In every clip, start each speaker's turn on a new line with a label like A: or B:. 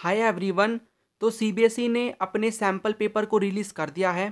A: Hi everyone. तो CBSE ने अपने सैम्पल पेपर को रिलीज़ कर दिया है।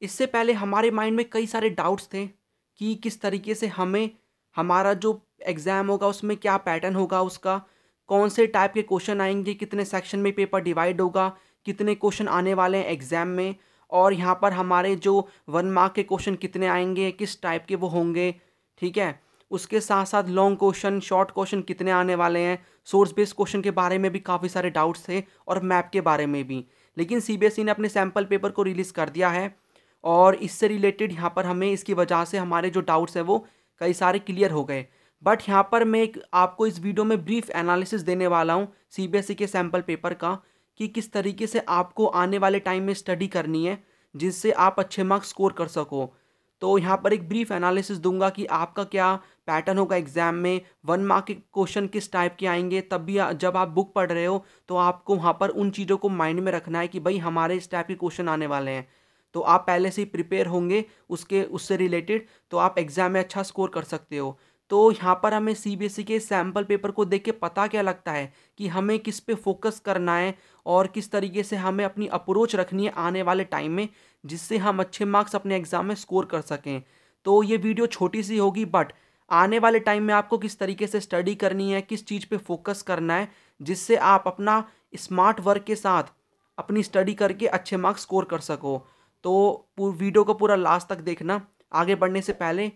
A: इससे पहले हमारे माइंड में कई सारे डाउट्स थे कि किस तरीके से हमें हमारा जो एग्ज़ाम होगा उसमें क्या पैटर्न होगा, उसका कौन से टाइप के क्वेश्चन आएंगे, कितने सेक्शन में पेपर डिवाइड होगा, कितने क्वेश्चन आने वाले हैं एग्ज़ाम में, और यहाँ पर हमारे जो 1 मार्क के क्वेश्चन कितने आएंगे, किस टाइप के वो होंगे। ठीक है, उसके साथ साथ लॉन्ग क्वेश्चन, शॉर्ट क्वेश्चन कितने आने वाले हैं, सोर्स बेस्ड क्वेश्चन के बारे में भी काफ़ी सारे डाउट्स थे और मैप के बारे में भी। लेकिन सीबीएसई ने अपने सैम्पल पेपर को रिलीज़ कर दिया है और इससे रिलेटेड यहाँ पर हमें इसकी वजह से हमारे जो डाउट्स हैं वो कई सारे क्लियर हो गए। बट यहाँ पर मैं एक आपको इस वीडियो में ब्रीफ एनालिसिस देने वाला हूँ सीबीएसई के सैम्पल पेपर का, कि किस तरीके से आपको आने वाले टाइम में स्टडी करनी है जिससे आप अच्छे मार्क्स स्कोर कर सको। तो यहाँ पर एक ब्रीफ एनालिसिस दूंगा कि आपका क्या पैटर्न होगा एग्जाम में, 1 मार्क के क्वेश्चन किस टाइप के आएंगे। तब भी जब आप बुक पढ़ रहे हो तो आपको वहाँ पर उन चीज़ों को माइंड में रखना है कि भाई हमारे इस टाइप के क्वेश्चन आने वाले हैं, तो आप पहले से ही प्रिपेयर होंगे उससे रिलेटेड, तो आप एग्ज़ाम में अच्छा स्कोर कर सकते हो। तो यहाँ पर हमें सीबीएसई के सैम्पल पेपर को देख के पता क्या लगता है कि हमें किस पे फोकस करना है और किस तरीके से हमें अपनी अप्रोच रखनी है आने वाले टाइम में, जिससे हम अच्छे मार्क्स अपने एग्ज़ाम में स्कोर कर सकें। तो ये वीडियो छोटी सी होगी, बट आने वाले टाइम में आपको किस तरीके से स्टडी करनी है, किस चीज़ पे फोकस करना है, जिससे आप अपना स्मार्ट वर्क के साथ अपनी स्टडी करके अच्छे मार्क्स स्कोर कर सको। तो वीडियो को पूरा लास्ट तक देखना। आगे बढ़ने से पहले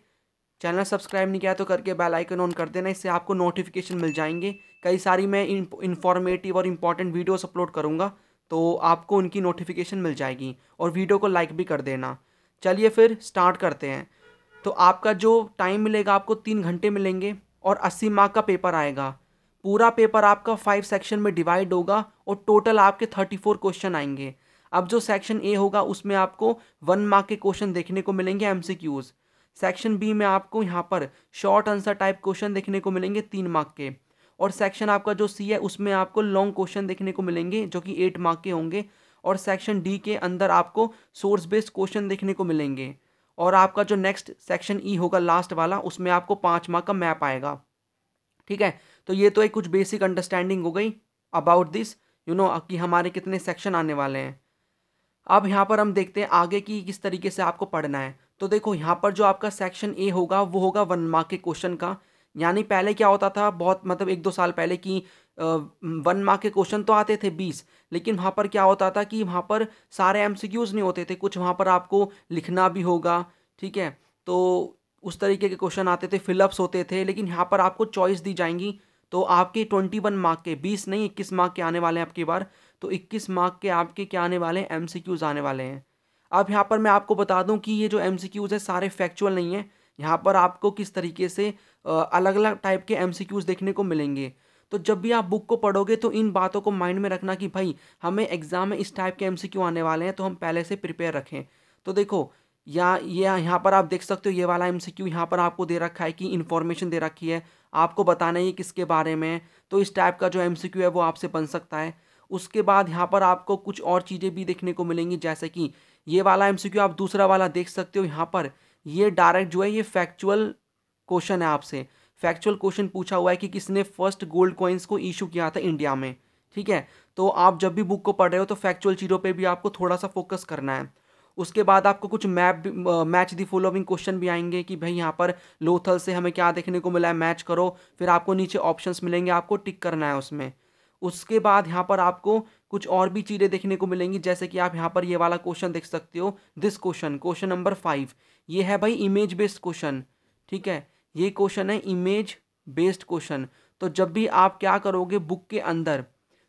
A: चैनल सब्सक्राइब नहीं किया तो करके बेल आइकन ऑन कर देना, इससे आपको नोटिफिकेशन मिल जाएंगे। कई सारी मैं इंफॉर्मेटिव और इम्पॉर्टेंट वीडियोस अपलोड करूँगा, तो आपको उनकी नोटिफिकेशन मिल जाएगी। और वीडियो को लाइक भी कर देना। चलिए फिर स्टार्ट करते हैं। तो आपका जो टाइम मिलेगा, आपको 3 घंटे मिलेंगे और 80 मार्क का पेपर आएगा। पूरा पेपर आपका 5 सेक्शन में डिवाइड होगा और टोटल आपके 34 क्वेश्चन आएंगे। अब जो सेक्शन ए होगा उसमें आपको 1 मार्क के क्वेश्चन देखने को मिलेंगे, एमसीक्यूज। सेक्शन बी में आपको यहाँ पर शॉर्ट आंसर टाइप क्वेश्चन देखने को मिलेंगे 3 मार्क के। और सेक्शन आपका जो सी है उसमें आपको लॉन्ग क्वेश्चन देखने को मिलेंगे जो कि 8 मार्क के होंगे। और सेक्शन डी के अंदर आपको सोर्स बेस्ड क्वेश्चन देखने को मिलेंगे। और आपका जो नेक्स्ट सेक्शन ई होगा लास्ट वाला, उसमें आपको 5 मार्क का मैप आएगा। ठीक है, तो ये तो एक कुछ बेसिक अंडरस्टैंडिंग हो गई अबाउट दिस, कि हमारे कितने सेक्शन आने वाले हैं। अब यहाँ पर हम देखते हैं आगे की किस तरीके से आपको पढ़ना है। तो देखो यहाँ पर जो आपका सेक्शन ए होगा वो होगा 1 मार्क के क्वेश्चन का। यानी पहले क्या होता था, बहुत मतलब 1-2 साल पहले की 1 मार्क के क्वेश्चन तो आते थे 20, लेकिन वहाँ पर क्या होता था कि वहाँ पर सारे एमसीक्यूज नहीं होते थे, कुछ वहाँ पर आपको लिखना भी होगा। ठीक है, तो उस तरीके के क्वेश्चन आते थे, फिलअप्स होते थे। लेकिन यहाँ पर आपको चॉइस दी जाएंगी, तो आपके 21 मार्क के, 20 नहीं 21 मार्क के आने वाले हैं आपकी बार। तो 21 मार्क के आपके क्या आने वाले हैं, एमसीक्यूज आने वाले हैं। अब यहाँ पर मैं आपको बता दूं कि ये जो एमसीक्यूज है सारे फैक्चुअल नहीं है। यहाँ पर आपको किस तरीके से अलग अलग टाइप के एमसीक्यूज देखने को मिलेंगे। तो जब भी आप बुक को पढ़ोगे तो इन बातों को माइंड में रखना कि भाई हमें एग्जाम में इस टाइप के एमसीक्यू आने वाले हैं, तो हम पहले से प्रिपेयर रखें। तो देखो यहाँ पर आप देख सकते हो, ये वाला एमसीक्यू यहाँ पर आपको दे रखा है कि इन्फॉर्मेशन दे रखी है, आपको बताना है ये किसके बारे में है। तो इस टाइप का जो एमसीक्यू है वो आपसे बन सकता है। उसके बाद यहाँ पर आपको कुछ और चीज़ें भी देखने को मिलेंगी, जैसे कि ये वाला एमसीक्यू आप दूसरा वाला देख सकते हो। यहाँ पर ये डायरेक्ट जो है ये फैक्चुअल क्वेश्चन है, आपसे फैक्चुअल क्वेश्चन पूछा हुआ है कि किसने फर्स्ट गोल्ड कॉइन्स को इशू किया था इंडिया में। ठीक है, तो आप जब भी बुक को पढ़ रहे हो तो फैक्चुअल चीज़ों पे भी आपको थोड़ा सा फोकस करना है। उसके बाद आपको कुछ मैच दी फॉलोइंग क्वेश्चन भी आएंगे कि भाई यहाँ पर लोथल से हमें क्या देखने को मिला है, मैच करो। फिर आपको नीचे ऑप्शंस मिलेंगे, आपको टिक करना है उसमें। उसके बाद यहाँ पर आपको कुछ और भी चीज़ें देखने को मिलेंगी, जैसे कि आप यहाँ पर ये वाला क्वेश्चन देख सकते हो, दिस क्वेश्चन नंबर 5। ये है भाई इमेज बेस्ड क्वेश्चन। ठीक है, ये क्वेश्चन है इमेज बेस्ड क्वेश्चन। तो जब भी आप क्या करोगे बुक के अंदर,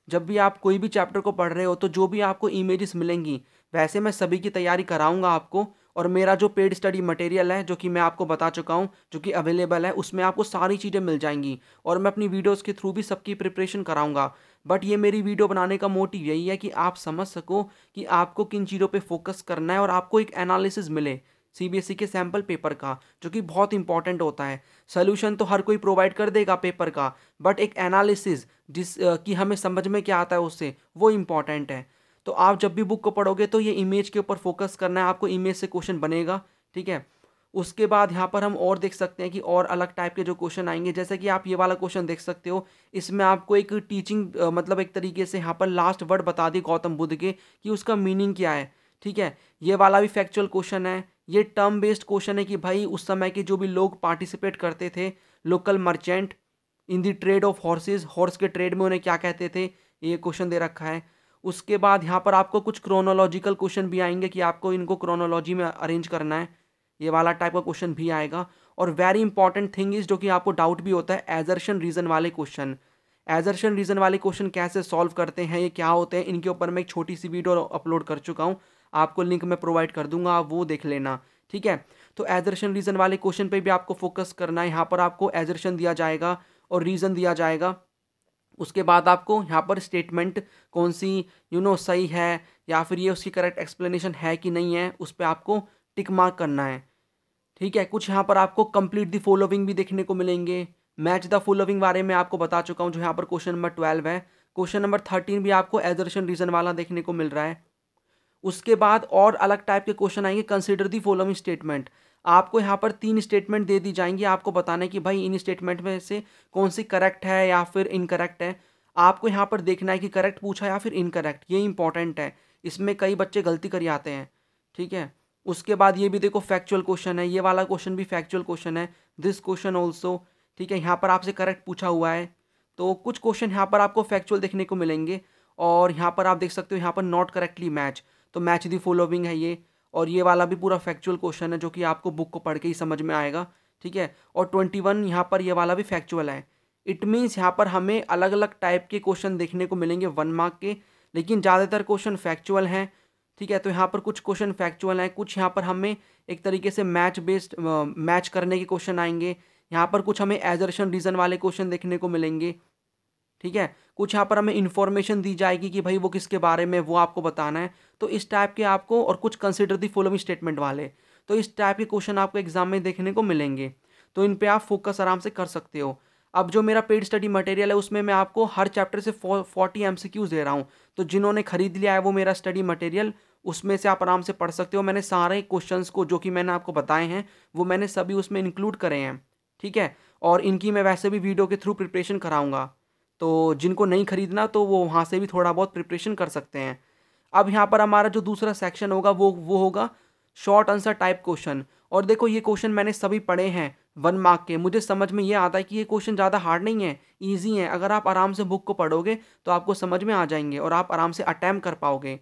A: जब भी आप कोई भी चैप्टर को पढ़ रहे हो, तो जो भी आपको इमेजेस मिलेंगी, वैसे मैं सभी की तैयारी कराऊंगा आपको। और मेरा जो पेड स्टडी मटेरियल है जो कि मैं आपको बता चुका हूँ, जो कि अवेलेबल है, उसमें आपको सारी चीज़ें मिल जाएंगी। और मैं अपनी वीडियोस के थ्रू भी सबकी प्रिपरेशन कराऊंगा। बट ये मेरी वीडियो बनाने का मोटिव यही है कि आप समझ सको कि आपको किन चीज़ों पे फोकस करना है और आपको एक एनालिसिस मिले सीबीएसई के सैम्पल पेपर का, जो कि बहुत इंपॉर्टेंट होता है। सोल्यूशन तो हर कोई प्रोवाइड कर देगा पेपर का, बट एक एनालिसिस कि हमें समझ में क्या आता है उससे, वो इम्पॉर्टेंट है। तो आप जब भी बुक को पढ़ोगे तो ये इमेज के ऊपर फोकस करना है, आपको इमेज से क्वेश्चन बनेगा। ठीक है, उसके बाद यहाँ पर हम और देख सकते हैं कि और अलग टाइप के जो क्वेश्चन आएंगे, जैसे कि आप ये वाला क्वेश्चन देख सकते हो। इसमें आपको एक टीचिंग मतलब एक तरीके से यहाँ पर लास्ट वर्ड बता दी गौतम बुद्ध के कि उसका मीनिंग क्या है। ठीक है, ये वाला भी फैक्चुअल क्वेश्चन है। ये टर्म बेस्ड क्वेश्चन है कि भाई उस समय के जो भी लोग पार्टिसिपेट करते थे, local merchant in the trade off horse's, horse के ट्रेड में उन्हें क्या कहते थे, ये क्वेश्चन दे रखा है। उसके बाद यहाँ पर आपको कुछ क्रोनोलॉजिकल क्वेश्चन भी आएंगे कि आपको इनको क्रोनोलॉजी में अरेंज करना है, ये वाला टाइप का क्वेश्चन भी आएगा। और वेरी इंपॉर्टेंट थिंग इज, जो कि आपको डाउट भी होता है, एजर्शन रीजन वाले क्वेश्चन। एजर्शन रीजन वाले क्वेश्चन कैसे सॉल्व करते हैं, ये क्या होते हैं, इनके ऊपर मैं एक छोटी सी वीडियो अपलोड कर चुका हूँ, आपको लिंक मैं प्रोवाइड कर दूंगा, आप वो देख लेना। ठीक है, तो एजर्शन रीजन वाले क्वेश्चन पे भी आपको फोकस करना है। यहाँ पर आपको एजर्शन दिया जाएगा और रीजन दिया जाएगा। उसके बाद आपको यहाँ पर स्टेटमेंट कौन सी सही है या फिर ये उसकी करेक्ट एक्सप्लेनेशन है कि नहीं है, उस पर आपको टिक मार्क करना है। ठीक है, कुछ यहाँ पर आपको कंप्लीट द फॉलोइंग भी देखने को मिलेंगे। मैच द फॉलोइंग बारे में आपको बता चुका हूँ, जो यहाँ पर क्वेश्चन नंबर 12 है। क्वेश्चन नंबर 13 भी आपको एजर्शन रीजन वाला देखने को मिल रहा है। उसके बाद और अलग टाइप के क्वेश्चन आएंगे, कंसिडर दी फॉलोइंग स्टेटमेंट। आपको यहाँ पर 3 स्टेटमेंट दे दी जाएंगी, आपको बताना है कि भाई इन स्टेटमेंट में से कौन सी करेक्ट है या फिर इनकरेक्ट है। आपको यहाँ पर देखना है कि करेक्ट पूछा या फिर इनकरेक्ट, ये इंपॉर्टेंट है, इसमें कई बच्चे गलती कर आते हैं। ठीक है, उसके बाद ये भी देखो फैक्चुअल क्वेश्चन है, ये वाला क्वेश्चन भी फैक्चुअल क्वेश्चन है, दिस क्वेश्चन ऑल्सो। ठीक है, यहाँ पर आपसे करेक्ट पूछा हुआ है, तो कुछ क्वेश्चन यहाँ पर आपको फैक्चुअल देखने को मिलेंगे। और यहाँ पर आप देख सकते हो, यहाँ पर नॉट करेक्टली मैच, तो मैच दी फॉलोइंग है ये। और ये वाला भी पूरा फैक्चुअल क्वेश्चन है, जो कि आपको बुक को पढ़ के ही समझ में आएगा। ठीक है, और 21 यहाँ पर ये वाला भी फैक्चुअल है। इट मीन्स यहाँ पर हमें अलग अलग टाइप के क्वेश्चन देखने को मिलेंगे 1 मार्क के, लेकिन ज़्यादातर क्वेश्चन फैक्चुअल हैं। ठीक है, तो यहाँ पर कुछ क्वेश्चन फैक्चुअल हैं, कुछ यहाँ पर हमें एक तरीके से मैच बेस्ड मैच करने के क्वेश्चन आएंगे। यहाँ पर कुछ हमें एजर्शन रीजन वाले क्वेश्चन देखने को मिलेंगे। ठीक है, कुछ यहाँ पर हमें इन्फॉर्मेशन दी जाएगी कि भाई वो किसके बारे में, वो आपको बताना है। तो इस टाइप के आपको, और कुछ कंसिडर दी फॉलोइंग स्टेटमेंट वाले, तो इस टाइप के क्वेश्चन आपको एग्जाम में देखने को मिलेंगे। तो इन पे आप फोकस आराम से कर सकते हो। अब जो मेरा पेड स्टडी मटेरियल है, उसमें मैं आपको हर चैप्टर से 40 MCQs दे रहा हूँ। तो जिन्होंने खरीद लिया है वो मेरा स्टडी मटेरियल, उसमें से आप आराम से पढ़ सकते हो। मैंने सारे क्वेश्चंस को जो कि मैंने आपको बताए हैं, वो मैंने सभी उसमें इंक्लूड करे हैं। ठीक है, और इनकी मैं वैसे भी वीडियो के थ्रू प्रिपरेशन कराऊंगा, तो जिनको नहीं खरीदना तो वो वहाँ से भी थोड़ा बहुत प्रिपरेशन कर सकते हैं। अब यहाँ पर हमारा जो दूसरा सेक्शन होगा वो होगा शॉर्ट आंसर टाइप क्वेश्चन। और देखो ये क्वेश्चन मैंने सभी पढ़े हैं 1 मार्क के, मुझे समझ में ये आता है कि ये क्वेश्चन ज़्यादा हार्ड नहीं है, ईजी है। अगर आप आराम से बुक को पढ़ोगे तो आपको समझ में आ जाएंगे और आप आराम से अटैम्प्ट कर पाओगे।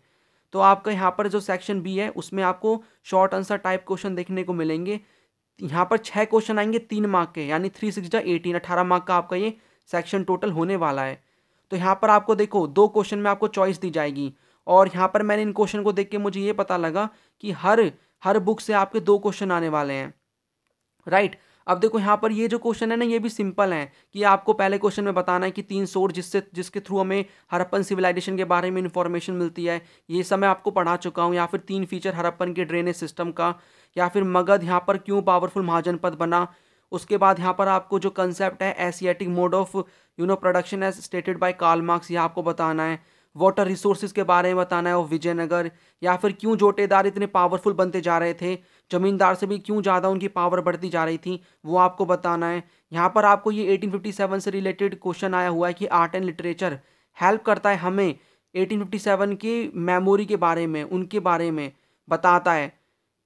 A: तो आपका यहाँ पर जो सेक्शन बी है, उसमें आपको शॉर्ट आंसर टाइप क्वेश्चन देखने को मिलेंगे। यहाँ पर 6 क्वेश्चन आएंगे 3 मार्क के, यानी 3 6 18, 18 मार्क का आपका ये सेक्शन टोटल होने वाला है। तो यहाँ पर आपको देखो 2 क्वेश्चन में आपको चॉइस दी जाएगी, और यहाँ पर मैंने इन क्वेश्चन को देख के मुझे ये पता लगा कि हर बुक से आपके 2 क्वेश्चन आने वाले हैं। राइट, अब देखो यहाँ पर ये जो क्वेश्चन है ना, ये भी सिंपल है कि आपको पहले क्वेश्चन में बताना है कि 3 सोर्स जिसके थ्रू हमें हड़प्पन सिविलाइजेशन के बारे में इंफॉर्मेशन मिलती है, ये सब मैं आपको पढ़ा चुका हूँ। या फिर 3 फीचर हड़प्पन के ड्रेनेज सिस्टम का, या फिर मगध यहाँ पर क्यों पावरफुल महाजनपद बना। उसके बाद यहाँ पर आपको जो कंसेप्ट है Asiatic mode of production as stated by Karl Marx, ये आपको बताना है। वाटर रिसोर्सेज के बारे में बताना है और विजयनगर, या फिर क्यों जोटेदार इतने पावरफुल बनते जा रहे थे, जमींदार से भी क्यों ज़्यादा उनकी पावर बढ़ती जा रही थी, वो आपको बताना है। यहाँ पर आपको ये 1857 से रिलेटेड क्वेश्चन आया हुआ है कि आर्ट एंड लिटरेचर हेल्प करता है हमें 1857 की मेमोरी के बारे में, उनके बारे में बताता है।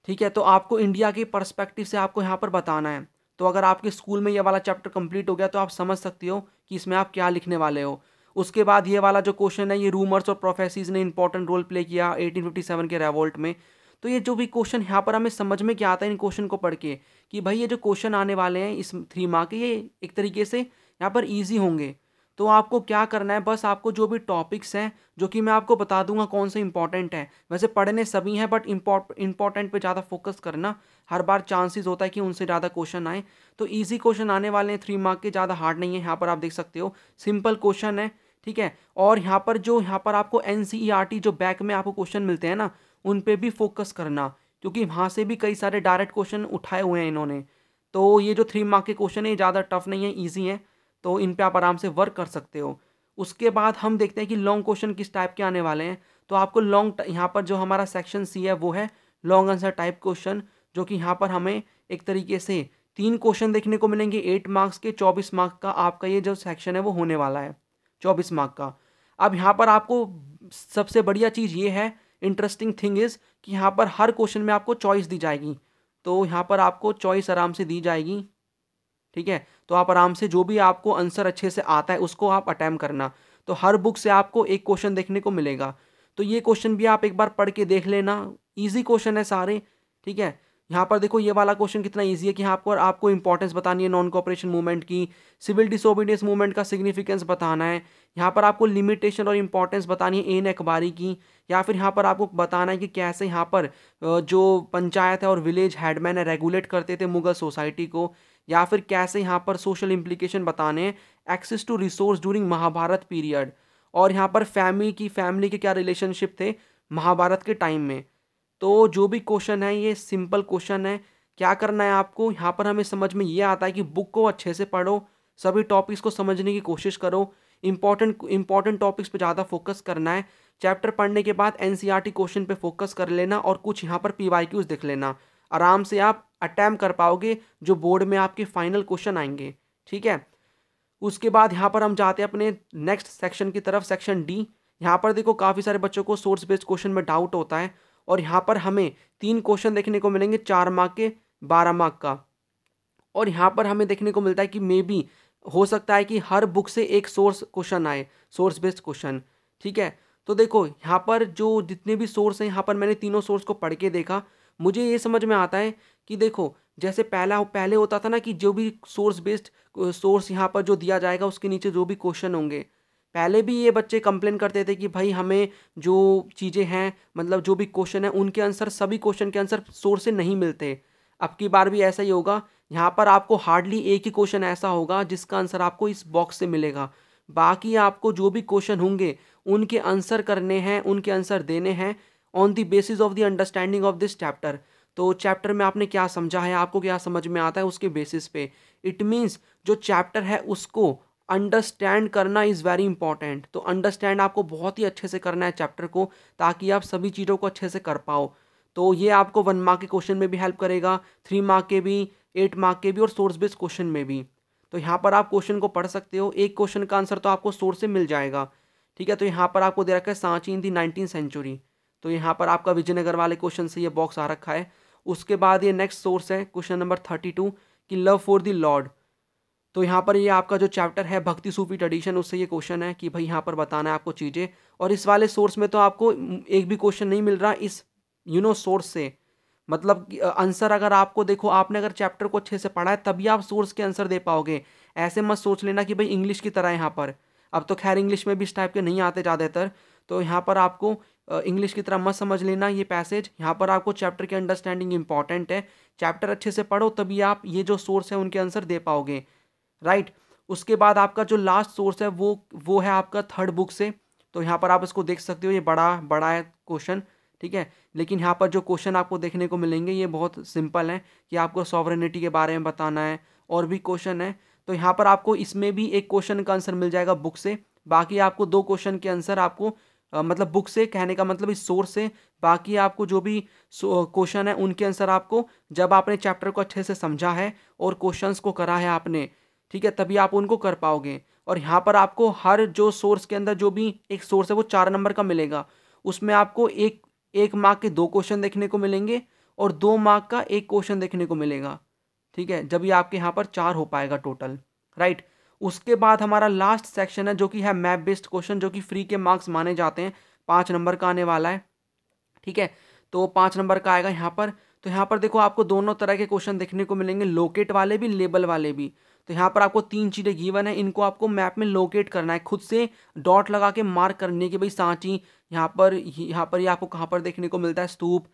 A: ठीक है, तो आपको इंडिया के पर्सपेक्टिव से आपको यहाँ पर बताना है। तो अगर आपके स्कूल में ये वाला चैप्टर कंप्लीट हो गया तो आप समझ सकते हो कि इसमें आप क्या लिखने वाले हो। उसके बाद ये वाला जो क्वेश्चन है, ये रूमर्स और प्रोफेसीज ने इंपॉर्टेंट रोल प्ले किया 1857 के रेवोल्ट में। तो ये जो भी क्वेश्चन यहाँ पर हमें समझ में क्या आता है इन क्वेश्चन को पढ़ के, कि भाई ये जो क्वेश्चन आने वाले हैं इस 3 मार्क के, ये एक तरीके से यहाँ पर ईजी होंगे। तो आपको क्या करना है, बस आपको जो भी टॉपिक्स हैं, जो कि मैं आपको बता दूंगा कौन से इंपॉर्टेंट हैं, वैसे पढ़ने सभी हैं बट इंपॉर्टेंट पे ज़्यादा फोकस करना। हर बार चांसेस होता है कि उनसे ज़्यादा क्वेश्चन आए, तो इजी क्वेश्चन आने वाले हैं 3 मार्क के, ज़्यादा हार्ड नहीं है। यहाँ पर आप देख सकते हो सिंपल क्वेश्चन है। ठीक है, और यहाँ पर आपको NCERT जो बैक में आपको क्वेश्चन मिलते हैं ना, उन पे भी फोकस करना, क्योंकि वहाँ से भी कई सारे डायरेक्ट क्वेश्चन उठाए हुए हैं इन्होंने। तो ये जो 3 मार्क के क्वेश्चन है, ये ज़्यादा टफ नहीं है, ईजी है, तो इन पे आप आराम से वर्क कर सकते हो। उसके बाद हम देखते हैं कि लॉन्ग क्वेश्चन किस टाइप के आने वाले हैं। तो आपको लॉन्ग, यहाँ पर जो हमारा सेक्शन सी है वो है लॉन्ग आंसर टाइप क्वेश्चन, जो कि यहाँ पर हमें एक तरीके से 3 क्वेश्चन देखने को मिलेंगे 8 मार्क्स के, 24 मार्क्स का आपका ये जो सेक्शन है वो होने वाला है, 24 मार्क्स का। अब यहाँ पर आपको सबसे बढ़िया चीज़ ये है, इंटरेस्टिंग थिंग इज़ कि यहाँ पर हर क्वेश्चन में आपको चॉइस दी जाएगी। तो यहाँ पर आपको चॉइस आराम से दी जाएगी, ठीक है। तो आप आराम से जो भी आपको आंसर अच्छे से आता है उसको आप अटेम्प्ट करना। तो हर बुक से आपको एक क्वेश्चन देखने को मिलेगा। तो ये क्वेश्चन भी आप एक बार पढ़ के देख लेना, ईजी क्वेश्चन है सारे, ठीक है। यहाँ पर देखो ये वाला क्वेश्चन कितना ईजी है कि यहाँ पर आपको इंपॉर्टेंस बतानी है नॉन कोऑपरेशन मूवमेंट की, सिविल डिसोबीडियंस मूवमेंट का सिग्निफिकेंस बताना है, यहाँ पर आपको लिमिटेशन और इंपॉर्टेंस बतानी है एन अखबारी की, या फिर यहाँ पर आपको बताना है कि कैसे यहाँ पर जो पंचायत है और विलेज हेडमैन है रेगुलेट करते थे मुगल सोसाइटी को, या फिर कैसे यहाँ पर सोशल इम्प्लीकेशन बताने हैं, access to resource during Mahabharata period, और यहाँ पर फैमिली के क्या रिलेशनशिप थे महाभारत के टाइम में। तो जो भी क्वेश्चन है ये सिंपल क्वेश्चन है। क्या करना है आपको, यहाँ पर हमें समझ में ये आता है कि बुक को अच्छे से पढ़ो, सभी टॉपिक्स को समझने की कोशिश करो, इंपॉर्टेंट टॉपिक्स पे ज़्यादा फोकस करना है। चैप्टर पढ़ने के बाद एनसीईआरटी क्वेश्चन पे फोकस कर लेना और कुछ यहाँ पर पीवाईक्यूज देख लेना, आराम से आप अटैम्प्ट कर पाओगे जो बोर्ड में आपके फाइनल क्वेश्चन आएंगे, ठीक है। उसके बाद यहाँ पर हम जाते हैं अपने नेक्स्ट सेक्शन की तरफ, सेक्शन डी। यहाँ पर देखो काफ़ी सारे बच्चों को सोर्स बेस्ड क्वेश्चन में डाउट होता है, और यहाँ पर हमें 3 क्वेश्चन देखने को मिलेंगे 4 मार्क के, 12 मार्क का। और यहाँ पर हमें देखने को मिलता है कि मे बी हो सकता है कि हर बुक से एक सोर्स क्वेश्चन आए, सोर्स बेस्ड क्वेश्चन, ठीक है। तो देखो यहाँ पर जो जितने भी सोर्स हैं, यहाँ पर मैंने तीनों सोर्स को पढ़ के देखा, मुझे ये समझ में आता है कि देखो जैसे पहले होता था ना कि जो भी सोर्स बेस्ड सोर्स यहाँ पर जो दिया जाएगा उसके नीचे जो भी क्वेश्चन होंगे, पहले भी ये बच्चे कंप्लेन करते थे कि भाई हमें जो चीज़ें हैं, मतलब जो भी क्वेश्चन है उनके आंसर, सभी क्वेश्चन के आंसर सोर्स से नहीं मिलते। अब की बार भी ऐसा ही होगा, यहाँ पर आपको हार्डली एक ही क्वेश्चन ऐसा होगा जिसका आंसर आपको इस बॉक्स से मिलेगा। बाकी आपको जो भी क्वेश्चन होंगे उनके आंसर करने हैं, उनके आंसर देने हैं on the basis of the understanding of this chapter. तो चैप्टर में आपने क्या समझा है, आपको क्या समझ में आता है, उसके बेसिस पे। इट मीन्स जो चैप्टर है उसको अंडरस्टैंड करना इज़ वेरी इंपॉर्टेंट। तो अंडरस्टैंड आपको बहुत ही अच्छे से करना है चैप्टर को, ताकि आप सभी चीज़ों को अच्छे से कर पाओ। तो ये आपको 1 मार्क के क्वेश्चन में भी हेल्प करेगा, 3 मार्क के भी, 8 मार्क के भी, और सोर्स बेस्ड क्वेश्चन में भी। तो यहाँ पर आप क्वेश्चन को पढ़ सकते हो, एक क्वेश्चन का आंसर तो आपको सोर्स से मिल जाएगा, ठीक है। तो यहाँ पर आपको दे रखा है सांची इन दी 19th सेंचुरी, तो यहाँ पर आपका विजयनगर वाले क्वेश्चन से ये बॉक्स आ रखा है। उसके बाद ये नेक्स्ट सोर्स है क्वेश्चन नंबर 32 कि लव फॉर द लॉर्ड। तो यहाँ पर ये आपका जो चैप्टर है भक्ति सूफी ट्रेडिशन, उससे ये क्वेश्चन है कि भाई यहाँ पर बताना है आपको चीज़ें। और इस वाले सोर्स में तो आपको एक भी क्वेश्चन नहीं मिल रहा इस सोर्स से, मतलब आंसर अगर आपको देखो, आपने अगर चैप्टर को अच्छे से पढ़ा है तभी आप सोर्स के आंसर दे पाओगे। ऐसे मत सोच लेना कि भाई इंग्लिश की तरह है यहाँ पर, अब तो खैर इंग्लिश में भी इस टाइप के नहीं आते ज़्यादातर, तो यहाँ पर आपको इंग्लिश की तरह मत समझ लेना ये पैसेज। यहाँ पर आपको चैप्टर की अंडरस्टैंडिंग इंपॉर्टेंट है, चैप्टर अच्छे से पढ़ो तभी आप ये जो सोर्स है उनके आंसर दे पाओगे, राइट। उसके बाद आपका जो लास्ट सोर्स है वो है आपका 3rd बुक से। तो यहाँ पर आप इसको देख सकते हो, ये बड़ा है क्वेश्चन, ठीक है। लेकिन यहाँ पर जो क्वेश्चन आपको देखने को मिलेंगे ये बहुत सिंपल है कि आपको सॉवरेनिटी के बारे में बताना है, और भी क्वेश्चन है। तो यहाँ पर आपको इसमें भी एक क्वेश्चन का आंसर मिल जाएगा बुक से, बाकी आपको 2 क्वेश्चन के आंसर आपको मतलब बुक से कहने का मतलब इस सोर्स से, बाकी आपको जो भी क्वेश्चन है उनके आंसर आपको जब आपने चैप्टर को अच्छे से समझा है और क्वेश्चंस को करा है आपने, ठीक है, तभी आप उनको कर पाओगे। और यहाँ पर आपको हर जो सोर्स के अंदर जो भी एक सोर्स है वो 4 नंबर का मिलेगा, उसमें आपको एक मार्क के 2 क्वेश्चन देखने को मिलेंगे और 2 मार्क का एक क्वेश्चन देखने को मिलेगा, ठीक है। जब ये आपके यहाँ पर 4 हो पाएगा टोटल, राइट। उसके बाद हमारा लास्ट सेक्शन है जो कि है मैप बेस्ड क्वेश्चन, जो कि फ्री के मार्क्स माने जाते हैं, 5 नंबर का आने वाला है, ठीक है। तो 5 नंबर का आएगा यहाँ पर। तो यहाँ पर देखो आपको दोनों तरह के क्वेश्चन देखने को मिलेंगे, लोकेट वाले भी, लेबल वाले भी। तो यहाँ पर आपको 3 चीज़ें गिवन है, इनको आपको मैप में लोकेट करना है, खुद से डॉट लगा के मार्क करने की भाई सांची यहाँ पर ये आपको कहाँ पर देखने को मिलता है, स्तूप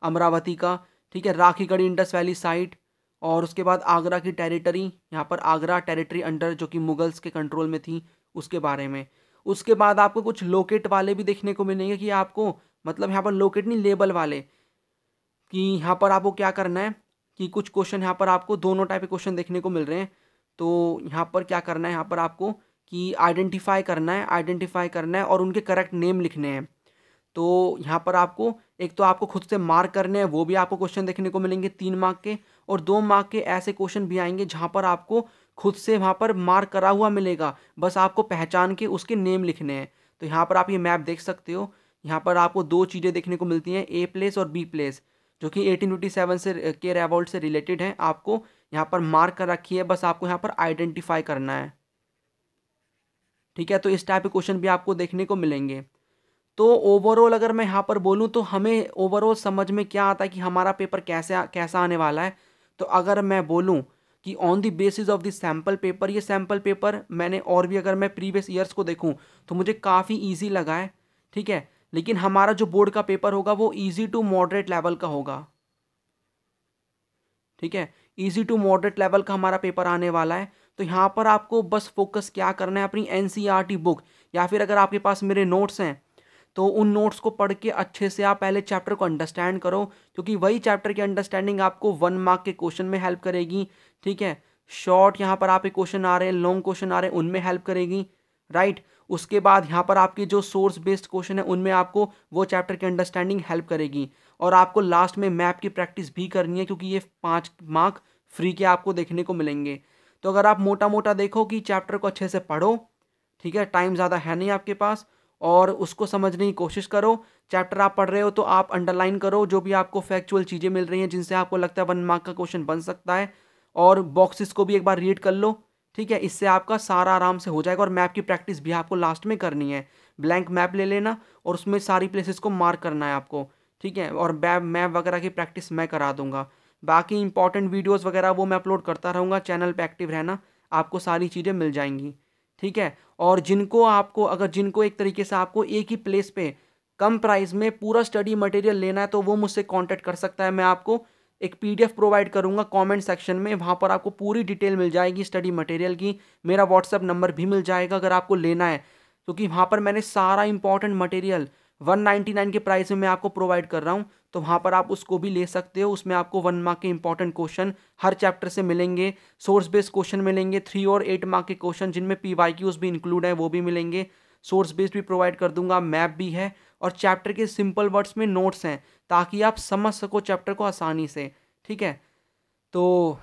A: अमरावती का, ठीक है, राखीगढ़ी इंडस वैली साइट, और उसके बाद आगरा की टेरिटरी, यहाँ पर आगरा टेरिटरी अंडर जो कि मुगल्स के कंट्रोल में थी उसके बारे में। उसके बाद आपको कुछ लोकेट वाले भी देखने को मिलेंगे कि आपको मतलब यहाँ पर लोकेट नहीं, लेबल वाले, कि यहाँ पर आपको क्या करना है कि कुछ क्वेश्चन यहाँ पर आपको दोनों टाइप के क्वेश्चन देखने को मिल रहे हैं। तो यहाँ पर क्या करना है, यहाँ पर आपको कि आइडेंटिफाई करना है और उनके करेक्ट नेम लिखने हैं। तो यहाँ पर आपको एक तो आपको खुद से मार्क करने हैं, वो भी आपको क्वेश्चन देखने को मिलेंगे 3 मार्क के, और 2 मार्क के ऐसे क्वेश्चन भी आएंगे जहाँ पर आपको खुद से वहाँ पर मार्क करा हुआ मिलेगा, बस आपको पहचान के उसके नेम लिखने हैं। तो यहाँ पर आप ये मैप देख सकते हो, यहाँ पर आपको 2 चीज़ें देखने को मिलती हैं, ए प्लेस और बी प्लेस, जो कि 1857 से के रेवॉल्ट से रिलेटेड है। आपको यहाँ पर मार्क कर रखी है, बस आपको यहाँ पर आइडेंटिफाई करना है। ठीक है, तो इस टाइप के क्वेश्चन भी आपको देखने को मिलेंगे। तो ओवरऑल अगर मैं यहाँ पर बोलूँ तो हमें ओवरऑल समझ में क्या आता है कि हमारा पेपर कैसा आने वाला है। तो अगर मैं बोलूँ कि on the basis of the sample paper, ये सैम्पल पेपर मैंने और भी अगर मैं प्रीवियस ईयर्स को देखूँ तो मुझे काफ़ी ईजी लगा है। ठीक है, लेकिन हमारा जो बोर्ड का पेपर होगा वो ईजी टू मॉडरेट लेवल का होगा। ठीक है, ईजी टू मॉडरेट लेवल का हमारा पेपर आने वाला है। तो यहाँ पर आपको बस फोकस क्या करना है, अपनी एनसीईआरटी बुक या फिर अगर आपके पास मेरे नोट्स हैं तो उन नोट्स को पढ़ के अच्छे से आप पहले चैप्टर को अंडरस्टैंड करो, क्योंकि वही चैप्टर की अंडरस्टैंडिंग आपको 1 मार्क के क्वेश्चन में हेल्प करेगी। ठीक है, शॉर्ट यहाँ पर आपके क्वेश्चन आ रहे हैं, लॉन्ग क्वेश्चन आ रहे हैं, उनमें हेल्प करेगी। राइट, उसके बाद यहाँ पर आपके जो सोर्स बेस्ड क्वेश्चन है उनमें आपको वो चैप्टर की अंडरस्टैंडिंग हेल्प करेगी। और आपको लास्ट में मैप की प्रैक्टिस भी करनी है, क्योंकि ये 5 मार्क फ्री के आपको देखने को मिलेंगे। तो अगर आप मोटा मोटा देखो कि चैप्टर को अच्छे से पढ़ो, ठीक है, टाइम ज़्यादा है नहीं आपके पास, और उसको समझने की कोशिश करो। चैप्टर आप पढ़ रहे हो तो आप अंडरलाइन करो जो भी आपको फैक्चुअल चीज़ें मिल रही हैं जिनसे आपको लगता है 1 मार्क का क्वेश्चन बन सकता है, और बॉक्सेस को भी एक बार रीड कर लो। ठीक है, इससे आपका सारा आराम से हो जाएगा। और मैप की प्रैक्टिस भी आपको लास्ट में करनी है, ब्लैंक मैप ले लेना और उसमें सारी प्लेसेस को मार्क करना है आपको। ठीक है, और मैप वगैरह की प्रैक्टिस मैं करा दूंगा। बाकी इंपॉर्टेंट वीडियोस वगैरह वो मैं अपलोड करता रहूँगा, चैनल पे एक्टिव रहना, आपको सारी चीज़ें मिल जाएंगी। ठीक है, और जिनको एक तरीके से आपको एक ही प्लेस पे कम प्राइस में पूरा स्टडी मटेरियल लेना है तो वो मुझसे कांटेक्ट कर सकता है। मैं आपको एक पीडीएफ प्रोवाइड करूंगा कमेंट सेक्शन में, वहाँ पर आपको पूरी डिटेल मिल जाएगी स्टडी मटेरियल की। मेरा व्हाट्सअप नंबर भी मिल जाएगा अगर आपको लेना है, क्योंकि वहाँ पर मैंने सारा इंपॉर्टेंट मटेरियल 199 के प्राइस में मैं आपको प्रोवाइड कर रहा हूँ। तो वहाँ पर आप उसको भी ले सकते हो। उसमें आपको 1 मार्क के इंपॉर्टेंट क्वेश्चन हर चैप्टर से मिलेंगे, सोर्स बेस्ड क्वेश्चन मिलेंगे, 3 और 8 मार्क के क्वेश्चन जिनमें पीवाईक्यूज भी इंक्लूड है वो भी मिलेंगे, सोर्स बेस्ड भी प्रोवाइड कर दूंगा, मैप भी है, और चैप्टर के सिंपल वर्ड्स में नोट्स हैं ताकि आप समझ सको चैप्टर को आसानी से। ठीक है, तो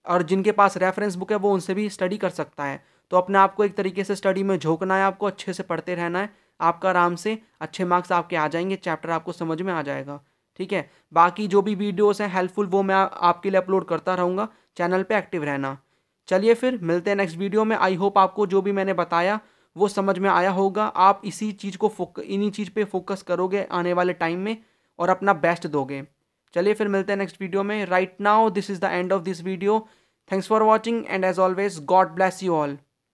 A: और जिनके पास रेफरेंस बुक है वो उनसे भी स्टडी कर सकता है। तो अपने आप को एक तरीके से स्टडी में झोंकना है, आपको अच्छे से पढ़ते रहना है, आपका आराम से अच्छे मार्क्स आपके आ जाएंगे, चैप्टर आपको समझ में आ जाएगा। ठीक है, बाकी जो भी वीडियोस हैं हेल्पफुल वो मैं आपके लिए अपलोड करता रहूँगा, चैनल पे एक्टिव रहना। चलिए फिर मिलते हैं नेक्स्ट वीडियो में। आई होप आपको जो भी मैंने बताया वो समझ में आया होगा। आप इसी चीज़ को इन्हीं चीज़ पे फोकस करोगे आने वाले टाइम में और अपना बेस्ट दोगे। चलिए फिर मिलते हैं नेक्स्ट वीडियो में। Right now this is the end of this video. Thanks for watching and as always God bless you all.